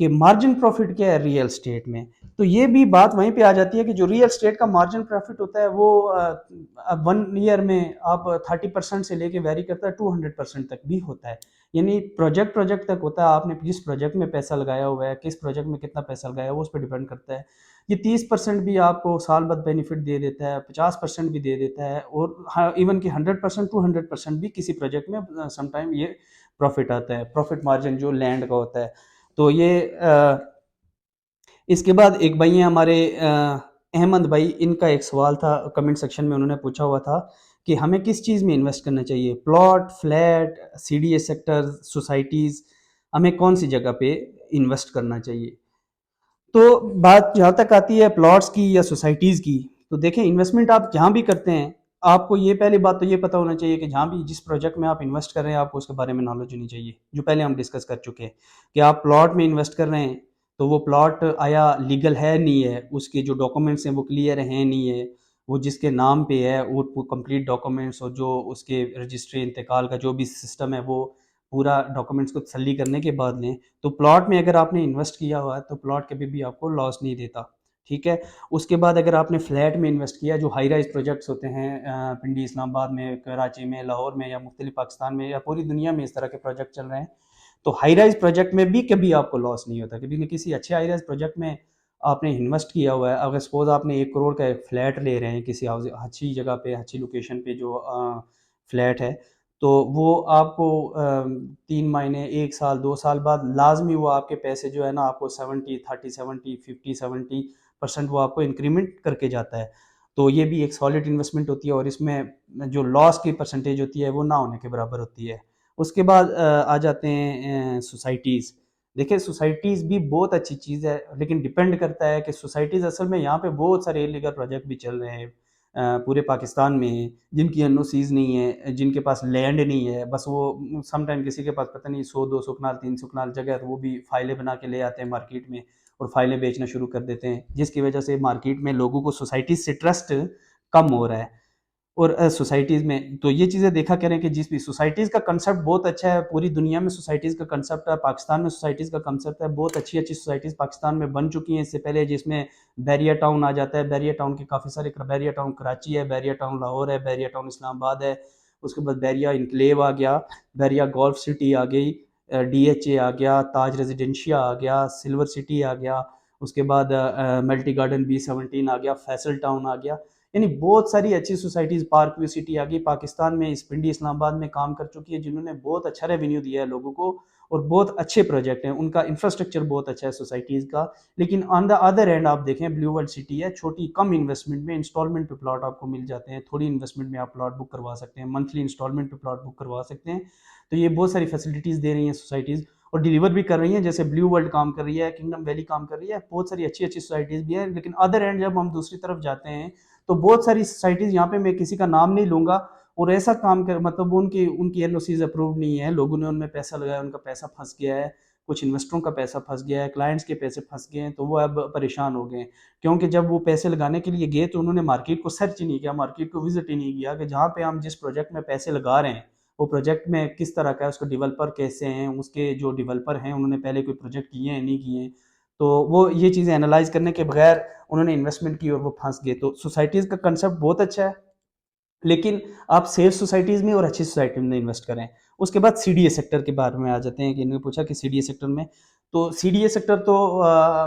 کہ margin profit کیا ہے ریئل اسٹیٹ میں. تو یہ بھی بات وہیں پہ آ جاتی ہے کہ جو ریئل اسٹیٹ کا مارجن پروفٹ ہوتا ہے وہ 1 ایئر میں آپ 30% سے لے کے ویری کرتا ہے 200% تک بھی ہوتا ہے. یعنی پروجیکٹ تک ہوتا ہے، آپ نے جس پروجیکٹ میں پیسہ لگایا ہوا ہے، کس پروجیکٹ میں کتنا پیسہ لگایا ہے وہ اس پہ ڈیپینڈ کرتا ہے. یہ 30% بھی آپ کو سال بعد بینیفٹ دے دیتا ہے، 50% بھی دے دیتا ہے، اور ایون کہ 100% 200% بھی کسی پروجیکٹ میں سم ٹائم یہ پروفٹ آتا ہے، پروفٹ مارجن جو لینڈ کا ہوتا ہے. تو یہ اس کے بعد ایک بھائی ہیں ہمارے احمد بھائی، ان کا ایک سوال تھا کمنٹ سیکشن میں، انہوں نے پوچھا ہوا تھا کہ ہمیں کس چیز میں انویسٹ کرنا چاہیے، plot, flat, C D A sector, societies, ہمیں کون سی جگہ پہ انویسٹ کرنا چاہیے. تو بات جہاں تک آتی ہے پلاٹس کی یا سوسائٹیز کی، تو دیکھیں انویسٹمنٹ آپ جہاں بھی کرتے ہیں، آپ کو یہ پہلی بات تو یہ پتہ ہونا چاہیے کہ جہاں بھی جس پروجیکٹ میں آپ انویسٹ کر رہے ہیں آپ کو اس کے بارے میں نالج ہونی چاہیے، جو پہلے ہم ڈسکس کر چکے ہیں کہ آپ پلاٹ میں انویسٹ کر رہے ہیں تو وہ پلاٹ آیا لیگل ہے نہیں ہے، اس کے جو ڈاکومنٹس ہیں وہ کلیئر ہیں نہیں ہے، وہ جس کے نام پہ ہے وہ کمپلیٹ ڈاکومنٹس، اور جو اس کے رجسٹری انتقال کا جو بھی سسٹم ہے وہ پورا ڈاکومنٹس کو تسلی کرنے کے بعد لیں. تو پلاٹ میں اگر آپ نے انویسٹ کیا ہوا ہے تو پلاٹ کبھی بھی آپ کو لاس نہیں دیتا، ٹھیک ہے. اس کے بعد اگر آپ نے فلیٹ میں انویسٹ کیا، جو ہائی رائز پروجیکٹس ہوتے ہیں پنڈی، اسلام آباد میں، کراچی میں، لاہور میں، یا مختلف پاکستان میں یا پوری دنیا میں اس طرح کے پروجیکٹ چل رہے ہیں، تو ہائی رائز پروجیکٹ میں بھی کبھی آپ کو لاس نہیں ہوتا. کبھی کسی اچھے ہائی رائز پروجیکٹ میں آپ نے انویسٹ کیا ہوا ہے، اگر سپوز آپ نے 1 کروڑ کا ایک فلیٹ لے رہے ہیں کسی اچھی جگہ پہ، اچھی لوکیشن پہ جو فلیٹ ہے، تو وہ آپ کو 3 مہینے، 1 سال، 2 سال بعد لازمی وہ آپ کے پیسے جو ہے نا آپ کو 70 30 70 50 70% وہ آپ کو انکریمنٹ کر کے جاتا ہے. تو یہ بھی ایک سالڈ انویسٹمنٹ ہوتی ہے، اور اس میں جو لاس کی پرسنٹیج ہوتی ہے وہ نہ ہونے کے برابر ہوتی ہے. اس کے بعد آ جاتے ہیں سوسائٹیز. دیکھیں سوسائٹیز بھی بہت اچھی چیز ہے، لیکن ڈیپینڈ کرتا ہے کہ سوسائٹیز اصل میں یہاں پہ بہت سارے انلیگل پروجیکٹ بھی چل رہے ہیں پورے پاکستان میں، جن کی این او سیز نہیں ہے، جن کے پاس لینڈ نہیں ہے، بس وہ سم ٹائم کسی کے پاس پتہ نہیں 100 200 کنال 300 کنال جگہ ہے تو وہ بھی فائلیں بنا کے لے آتے ہیں مارکیٹ میں اور فائلیں بیچنا شروع کر دیتے ہیں، جس کی وجہ سے مارکیٹ میں لوگوں کو سوسائٹیز سے ٹرسٹ کم ہو رہا ہے. اور سوسائٹیز میں تو یہ چیزیں دیکھا کریں کہ جس بھی سوسائٹیز کا کنسپٹ بہت اچھا ہے، پوری دنیا میں سوسائٹیز کا کنسپٹ ہے، پاکستان میں سوسائٹیز کا کنسپٹ ہے، بہت اچھی اچھی سوسائٹیز پاکستان میں بن چکی ہیں اس سے پہلے، جس میں بیریا ٹاؤن آ جاتا ہے. بیریا ٹاؤن کے کافی سارے، بیریا ٹاؤن کراچی ہے، بیریا ٹاؤن لاہور ہے، بیریا ٹاؤن اسلام آباد ہے، اس کے بعد بیریا انکلیو آ گیا، بیریا گولف سٹی آ گئی، ڈی ایچ اے آ گیا، تاج ریزیڈینشیا آ گیا، سلور سٹی آ گیا، اس کے بعد ملٹی گارڈن B17 آ گیا، فیصل ٹاؤن آ گیا. یعنی بہت ساری اچھی سوسائٹیز، پارک ویو سٹی آ گئی پاکستان میں، اس پنڈی اسلام آباد میں کام کر چکی ہے، جنہوں نے بہت اچھا ریونیو دیا ہے لوگوں کو، اور بہت اچھے پروجیکٹ ہیں، ان کا انفراسٹرکچر بہت اچھا ہے سوسائٹیز کا. لیکن آن دا ادر اینڈ آپ دیکھیں بلیو ورلڈ سٹی ہے، چھوٹی کم انویسٹمنٹ میں انسٹالمنٹ پہ پلاٹ آپ کو مل جاتے ہیں، تھوڑی انویسٹمنٹ میں آپ پلاٹ بک کروا سکتے ہیں، منتھلی انسٹالمنٹ پہ پلاٹ بک کروا سکتے ہیں. تو یہ بہت ساری فیسلٹیز دے رہی ہیں سوسائٹیز، اور ڈیلیور بھی کر رہی ہیں، جیسے بلیو ورلڈ کام کر رہی ہے، کنگڈم ویلی کام کر رہی ہے، بہت ساری اچھی اچھی سوسائٹیز بھی ہیں. لیکن ادر اینڈ جب ہم دوسری طرف جاتے ہیں تو بہت ساری سوسائٹیز، یہاں پہ میں کسی کا نام نہیں لوں گا، اور ایسا کام کر مطلب ان کی این او سیز اپرووڈ نہیں ہے، لوگوں نے ان میں پیسہ لگایا، ان کا پیسہ پھنس گیا ہے، کچھ انویسٹروں کا پیسہ پھنس گیا ہے، کلائنٹس کے پیسے پھنس گئے ہیں، تو وہ اب پریشان ہو گئے ہیں. کیونکہ جب وہ پیسے لگانے کے لیے گئے تو انہوں نے مارکیٹ کو سرچ ہی نہیں کیا، مارکیٹ کو وزٹ ہی نہیں کیا کہ جہاں پہ ہم جس پروجیکٹ میں پیسے لگا رہے ہیں وہ پروجیکٹ میں کس طرح کا ہے، اس کو ڈیولپر کیسے ہیں، اس کے جو ڈیولپر ہیں انہوں نے پہلے کوئی پروجیکٹ کیے ہیں نہیں کیے ہیں. تو وہ یہ چیزیں انالائز کرنے کے بغیر انہوں نے انویسٹمنٹ کی اور وہ پھنس گئے. تو سوسائٹیز کا کنسپٹ بہت اچھا ہے، لیکن آپ سیف سوسائٹیز میں اور اچھی سوسائٹی میں انویسٹ کریں. اس کے بعد سی ڈی اے سیکٹر کے بارے میں آ جاتے ہیں کہ انہوں نے پوچھا کہ سی ڈی اے سیکٹر میں، تو سی ڈی اے سیکٹر تو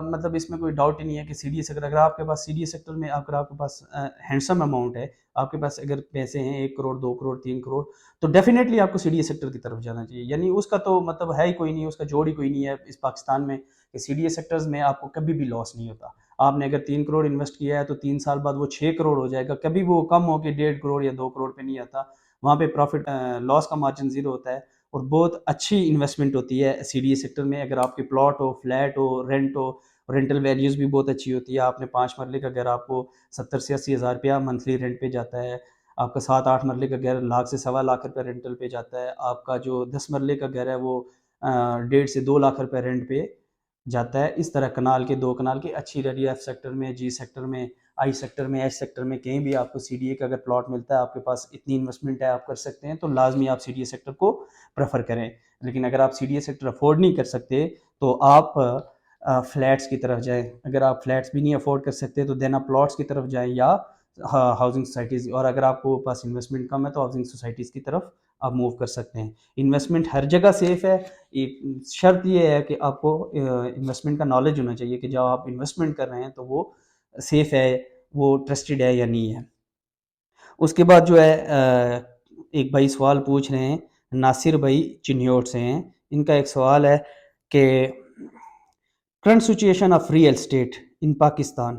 مطلب اس میں کوئی ڈاؤٹ ہی نہیں ہے کہ سی ڈی اے سیکٹر، اگر آپ کے پاس سی ڈی اے سیکٹر میں اگر آپ کے پاس ہینڈسم اماؤنٹ ہے، آپ کے پاس اگر پیسے ہیں 1 کروڑ 2 کروڑ 3 کروڑ، تو ڈیفینیٹلی آپ کو سی ڈی اے سیکٹر کی طرف جانا چاہیے. یعنی اس کا تو مطلب ہے ہی کوئی نہیں، اس کا جوڑ ہی کوئی نہیں ہے اس پاکستان میں کہ سی ڈی اے سیکٹرز میں آپ کو کبھی بھی لاس نہیں ہوتا. آپ نے اگر 3 کروڑ انویسٹ کیا ہے تو 3 سال بعد وہ 6 کروڑ ہو جائے گا، کبھی وہ کم ہو کے 1.5 کروڑ یا 2 کروڑ پہ نہیں آتا. وہاں پہ پروفٹ لاس کا مارجن زیرو ہوتا ہے، اور بہت اچھی انویسٹمنٹ ہوتی ہے سی ڈی اے سیکٹر میں. اگر آپ کے پلاٹ ہو، فلیٹ ہو، رینٹ ہو، رینٹل ویلیوز بھی بہت اچھی ہوتی ہے. آپ نے 5 مرلے کا گھر آپ کو 70 سے 80 ہزار روپیہ منتھلی رینٹ پہ جاتا ہے، آپ کا 7 8 مرلے کا گھر لاکھ سے سوا لاکھ روپے رینٹل پہ جاتا ہے، آپ کا جو 10 مرلے کا گھر ہے وہ 1.5 سے 2 لاکھ روپے رینٹ پہ جاتا ہے. اس طرح کنال کے 2 کنال کے اچھی ایریا ایف سیکٹر میں، جی سیکٹر میں، آئی سیکٹر میں، ایچ سیکٹر میں کہیں بھی آپ کو سی ڈی اے کا اگر پلاٹ ملتا ہے، آپ کے پاس اتنی انویسٹمنٹ ہے آپ کر سکتے ہیں، تو لازمی آپ سی ڈی اے سیکٹر کو پریفر کریں. لیکن اگر آپ C D A sector afford نہیں کر سکتے تو آپ فلیٹس کی طرف جائیں. اگر آپ فلیٹس بھی نہیں افورڈ کر سکتے تو دین آپ پلاٹس کی طرف جائیں یا ہاؤسنگ سوسائٹیز. اور اگر آپ کو پاس انویسٹمنٹ کم ہے تو ہاؤسنگ سوسائٹیز کی طرف آپ موو کر سکتے ہیں. انویسٹمنٹ ہر جگہ سیف ہے. شرط یہ ہے کہ آپ کو انویسٹمنٹ کا نالج ہونا چاہیے کہ جب آپ انویسٹمنٹ کر رہے ہیں تو وہ سیف ہے, وہ ٹرسٹڈ ہے یا نہیں ہے. اس کے بعد جو ہے ایک بھائی سوال پوچھ رہے ہیں, ناصر بھائی چنیوٹ سے ہیں. ان کا ایک سوال ہے کہ current situation of real estate in Pakistan,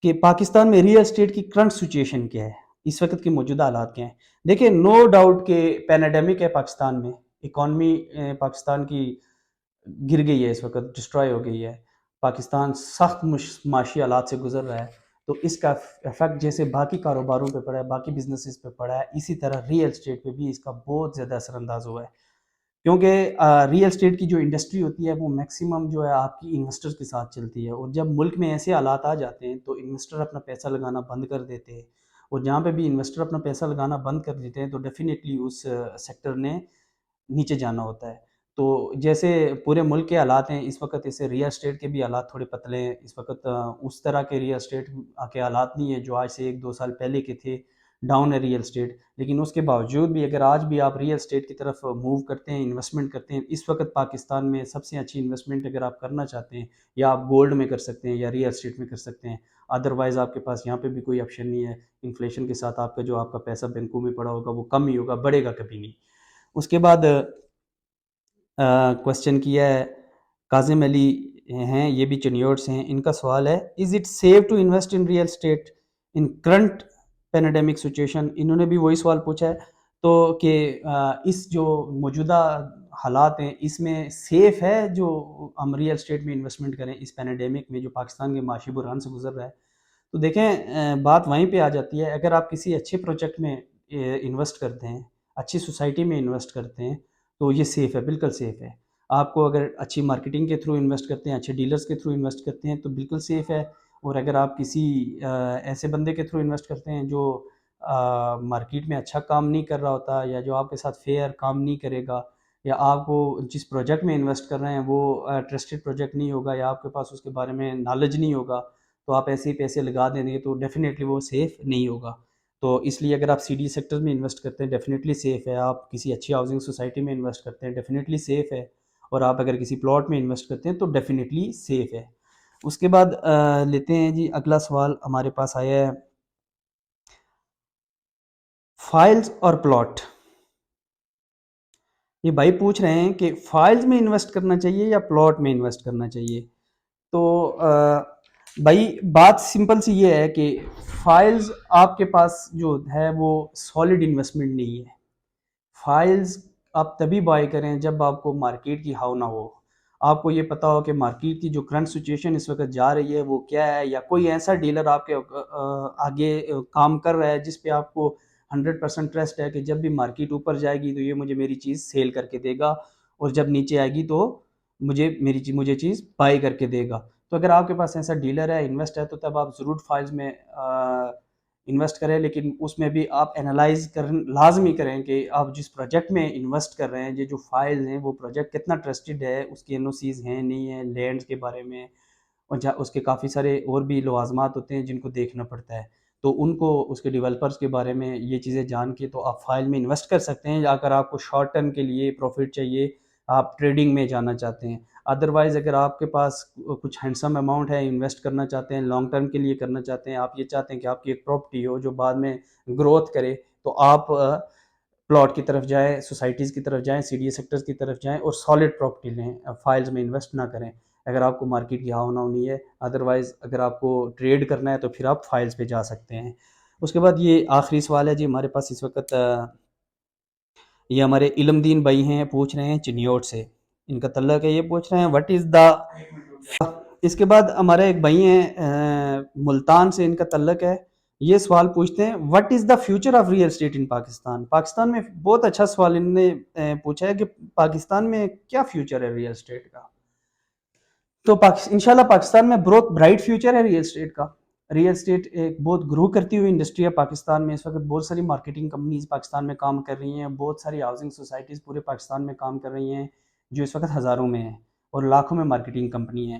کہ پاکستان میں ریئل اسٹیٹ کی کرنٹ سچویشن کیا ہے, اس وقت کے موجودہ حالات کیا ہیں. دیکھیں نو ڈاؤٹ کہ پینیڈیمک ہے پاکستان میں, اکانومی پاکستان کی گر گئی ہے, اس وقت ڈسٹروائے ہو گئی ہے. پاکستان سخت معاشی حالات سے گزر رہا ہے. تو اس کا افیکٹ جیسے باقی کاروباروں پہ پڑا ہے, باقی بزنسز پہ پڑا ہے, اسی طرح ریئل اسٹیٹ پہ بھی اس کا بہت زیادہ اثر انداز ہوا ہے. کیونکہ ریئل اسٹیٹ کی جو انڈسٹری ہوتی ہے وہ میکسیمم جو ہے آپ کی انویسٹرز کے ساتھ چلتی ہے, اور جب ملک میں ایسے حالات آ جاتے ہیں تو انویسٹر اپنا پیسہ لگانا بند کر دیتے ہیں. اور جہاں پہ بھی انویسٹر اپنا پیسہ لگانا بند کر دیتے ہیں تو ڈیفینیٹلی اس سیکٹر نے نیچے جانا ہوتا ہے. تو جیسے پورے ملک کے حالات ہیں اس وقت, ایسے ریئل اسٹیٹ کے بھی حالات تھوڑے پتلے ہیں اس وقت. اس طرح کے ریئل اسٹیٹ کے حالات نہیں ہیں جو آج سے 1-2 سال پہلے کے تھے. ڈاؤن ہے ریئل اسٹیٹ, لیکن اس کے باوجود بھی اگر آج بھی آپ ریئل اسٹیٹ کی طرف موو کرتے ہیں, انویسٹمنٹ کرتے ہیں, اس وقت پاکستان میں سب سے اچھی انویسٹمنٹ اگر آپ کرنا چاہتے ہیں یا آپ گولڈ میں کر سکتے ہیں یا ریئل اسٹیٹ میں کر سکتے ہیں. ادروائز آپ کے پاس یہاں پہ بھی کوئی آپشن نہیں ہے. انفلیشن کے ساتھ آپ کا جو آپ کا پیسہ بینکوں میں پڑا ہوگا وہ کم ہی ہوگا, بڑھے گا کبھی نہیں. اس کے بعد کوشچن کیا ہے کاظم علی ہیں, یہ بھی چنیوٹ سے ہیں. ان کا سوال ہے is it safe to invest in real estate in current pandemic situation. انہوں نے بھی وہی سوال پوچھا ہے تو کہ اس جو موجودہ حالات ہیں اس میں سیف ہے جو ہم ریئل اسٹیٹ میں انویسٹمنٹ کریں اس پینیڈیمک میں جو پاکستان کے معاشی بحران سے گزر رہا ہے. تو دیکھیں بات وہیں پہ آ جاتی ہے, اگر آپ کسی اچھے پروجیکٹ میں انویسٹ کرتے ہیں, اچھی سوسائٹی میں انویسٹ کرتے ہیں تو یہ سیف ہے, بالکل سیف ہے. آپ کو اگر اچھی مارکیٹنگ کے تھرو انویسٹ کرتے ہیں, اچھے ڈیلرز کے تھرو انویسٹ کرتے ہیں تو بالکل سیف ہے. اور اگر آپ کسی ایسے بندے کے تھرو انویسٹ کرتے ہیں جو مارکیٹ میں اچھا کام نہیں کر رہا ہوتا, یا جو آپ کے ساتھ فیئر کام نہیں کرے گا, یا آپ کو جس پروجیکٹ میں انویسٹ کر رہے ہیں وہ ٹرسٹڈ پروجیکٹ نہیں ہوگا, یا آپ کے پاس اس کے بارے میں نالج نہیں ہوگا, تو آپ ایسے ہی پیسے لگا دیں گے تو ڈیفینیٹلی وہ سیف نہیں ہوگا. تو اس لیے اگر آپ سی ڈی سیکٹر میں انویسٹ کرتے ہیں ڈیفینیٹلی سیف ہے. آپ کسی اچھی ہاؤسنگ سوسائٹی میں انویسٹ کرتے ہیں ڈیفینیٹلی سیف ہے. اور آپ اگر کسی پلاٹ میں انویسٹ کرتے ہیں تو ڈیفینیٹلی سیف ہے. اس کے بعد لیتے ہیں جی اگلا سوال ہمارے پاس آیا ہے فائلز اور پلاٹ. یہ بھائی پوچھ رہے ہیں کہ فائلز میں انویسٹ کرنا چاہیے یا پلاٹ میں انویسٹ کرنا چاہیے. تو بھائی بات سمپل سی یہ ہے کہ فائلز آپ کے پاس جو ہے وہ سالڈ انویسٹمنٹ نہیں ہے. فائلز آپ تبھی بائی کریں جب آپ کو مارکیٹ کی ہاؤ نہ ہو, آپ کو یہ پتا ہو کہ مارکیٹ کی جو کرنٹ سچویشن اس وقت جا رہی ہے وہ کیا ہے, یا کوئی ایسا ڈیلر آپ کے آگے کام کر رہا ہے جس پہ آپ کو 100% ٹرسٹ ہے کہ جب بھی مارکیٹ اوپر جائے گی تو یہ مجھے میری چیز سیل کر کے دے گا, اور جب نیچے آئے گی تو مجھے چیز بائی کر کے دے گا. تو اگر آپ کے پاس ایسا ڈیلر ہے, انویسٹ ہے, تو تب آپ ضرور فائلز میں انویسٹ کریں. لیکن اس میں بھی آپ انالائز لازمی کریں کہ آپ جس پروجیکٹ میں انویسٹ کر رہے ہیں, یہ جو فائلز ہیں وہ پروجیکٹ کتنا ٹرسٹڈ ہے, اس کی این او سیز ہیں نہیں ہیں, لینڈز کے بارے میں, اور اس کے کافی سارے اور بھی لوازمات ہوتے ہیں جن کو دیکھنا پڑتا ہے. تو ان کو اس کے ڈیولپرز کے بارے میں یہ چیزیں جان کے تو آپ فائل میں انویسٹ کر سکتے ہیں. یا اگر آپ کو شارٹ ٹرم کے لیے پروفٹ چاہیے, آپ ٹریڈنگ میں جانا چاہتے ہیں. ادروائز اگر آپ کے پاس کچھ ہینڈسم اماؤنٹ ہے, انویسٹ کرنا چاہتے ہیں, لانگ ٹرم کے لیے کرنا چاہتے ہیں, آپ یہ چاہتے ہیں کہ آپ کی ایک پراپرٹی ہو جو بعد میں گروتھ کرے, تو آپ پلاٹ کی طرف جائیں, سوسائٹیز کی طرف جائیں, سی ڈی اے سیکٹرز کی طرف جائیں اور سالڈ پراپرٹی لیں. فائلز میں انویسٹ نہ کریں اگر آپ کو مارکیٹ کی ہاؤ نہ ہونی ہے. ادروائز اگر آپ کو ٹریڈ کرنا ہے تو پھر آپ فائلز پہ جا سکتے ہیں. اس کے بعد یہ آخری سوال ہے جی ہمارے پاس اس وقت, یہ ہمارے علم دین بھائی ہیں, پوچھ رہے ہیں چنیوٹ سے. ان کا تعلق ہے, یہ پوچھ رہے ہیں وٹ از دا. اس کے بعد ہمارے ایک بھائی ہیں ملتان سے, ان کا تعلق ہے, یہ سوال پوچھتے ہیں what is the future of real estate in Pakistan. Pakistan میں بہت اچھا سوال انہوں نے پوچھا ہے کہ پاکستان میں کیا فیوچر ہے ریئل اسٹیٹ کا. تو انشاءاللہ پاکستان میں بہت برائٹ فیوچر ہے ریئل اسٹیٹ کا. ریئل اسٹیٹ ایک بہت گرو کرتی ہوئی انڈسٹری ہے پاکستان میں. اس وقت بہت ساری مارکیٹنگ کمپنیز پاکستان میں کام کر رہی ہیں, بہت ساری ہاؤسنگ سوسائٹیز پورے پاکستان میں کام کر رہی ہیں جو اس وقت ہزاروں میں ہیں, اور لاکھوں میں مارکیٹنگ کمپنی ہیں.